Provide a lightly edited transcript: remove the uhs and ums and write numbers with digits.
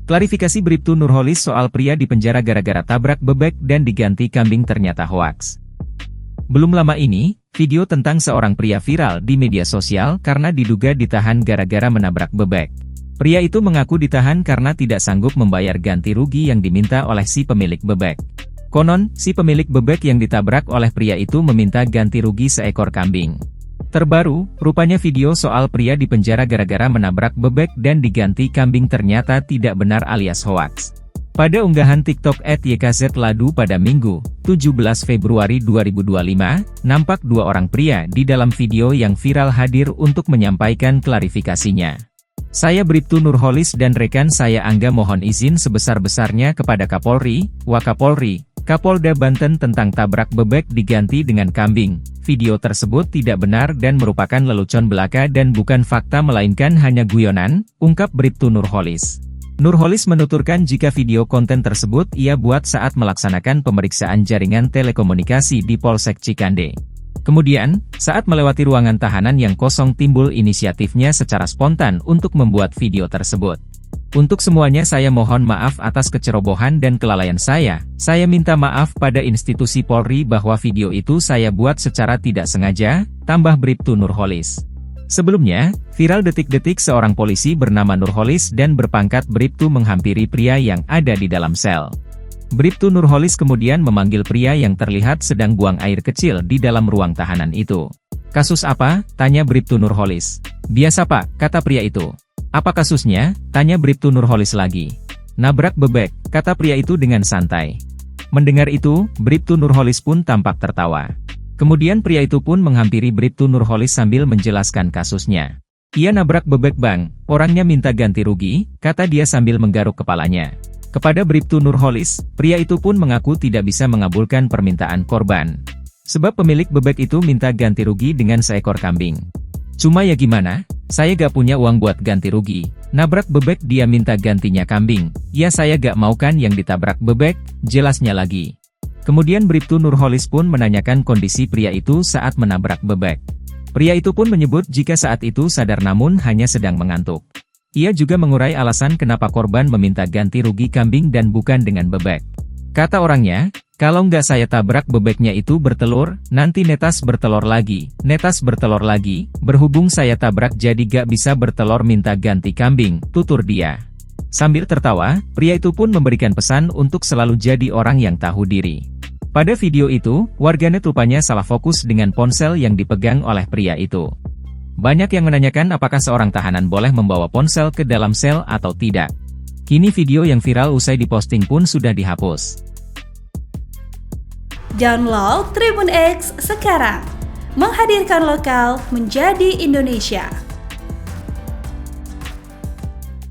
Klarifikasi Bribtu Nurholis soal pria di penjara gara-gara tabrak bebek dan diganti kambing ternyata hoaks. Belum lama ini, video tentang seorang pria viral di media sosial karena diduga ditahan gara-gara menabrak bebek. Pria itu mengaku ditahan karena tidak sanggup membayar ganti rugi yang diminta oleh si pemilik bebek. Konon, si pemilik bebek yang ditabrak oleh pria itu meminta ganti rugi seekor kambing. Terbaru, rupanya video soal pria di penjara gara-gara menabrak bebek dan diganti kambing ternyata tidak benar alias hoaks. Pada unggahan TikTok @YKZLadu pada Minggu, 17 Februari 2025, nampak dua orang pria di dalam video yang viral hadir untuk menyampaikan klarifikasinya. Saya Bribtu Nurholis dan rekan saya Angga mohon izin sebesar-besarnya kepada Kapolri, Wakapolri, Kapolda Banten tentang tabrak bebek diganti dengan kambing. Video tersebut tidak benar dan merupakan lelucon belaka dan bukan fakta melainkan hanya guyonan, ungkap Bribtu Nurholis. Nurholis menuturkan jika video konten tersebut ia buat saat melaksanakan pemeriksaan jaringan telekomunikasi di Polsek Cikande. Kemudian, saat melewati ruangan tahanan yang kosong timbul inisiatifnya secara spontan untuk membuat video tersebut. Untuk semuanya saya mohon maaf atas kecerobohan dan kelalaian saya minta maaf pada institusi Polri bahwa video itu saya buat secara tidak sengaja, tambah Bribtu Nurholis. Sebelumnya, viral detik-detik seorang polisi bernama Nurholis dan berpangkat Bribtu menghampiri pria yang ada di dalam sel. Bribtu Nurholis kemudian memanggil pria yang terlihat sedang buang air kecil di dalam ruang tahanan itu. "Kasus apa?" tanya Bribtu Nurholis. "Biasa Pak," kata pria itu. "Apa kasusnya?" tanya Bribtu Nurholis lagi. "Nabrak bebek," kata pria itu dengan santai. Mendengar itu, Bribtu Nurholis pun tampak tertawa. Kemudian pria itu pun menghampiri Bribtu Nurholis sambil menjelaskan kasusnya. "Ia nabrak bebek Bang, orangnya minta ganti rugi," kata dia sambil menggaruk kepalanya. Kepada Bribtu Nurholis, pria itu pun mengaku tidak bisa mengabulkan permintaan korban. Sebab pemilik bebek itu minta ganti rugi dengan seekor kambing. "Cuma ya gimana? Saya gak punya uang buat ganti rugi. Nabrak bebek dia minta gantinya kambing. Ya saya gak mau kan yang ditabrak bebek," jelasnya lagi. Kemudian Bribtu Nurholis pun menanyakan kondisi pria itu saat menabrak bebek. Pria itu pun menyebut jika saat itu sadar namun hanya sedang mengantuk. Ia juga mengurai alasan kenapa korban meminta ganti rugi kambing dan bukan dengan bebek. Kata orangnya, "Kalau nggak saya tabrak bebeknya itu bertelur, nanti netas bertelur lagi, berhubung saya tabrak jadi gak bisa bertelur minta ganti kambing," tutur dia. Sambil tertawa, pria itu pun memberikan pesan untuk selalu jadi orang yang tahu diri. Pada video itu, warganet rupanya salah fokus dengan ponsel yang dipegang oleh pria itu. Banyak yang menanyakan apakah seorang tahanan boleh membawa ponsel ke dalam sel atau tidak. Kini video yang viral usai diposting pun sudah dihapus. Download Tribun X sekarang, menghadirkan lokal menjadi Indonesia.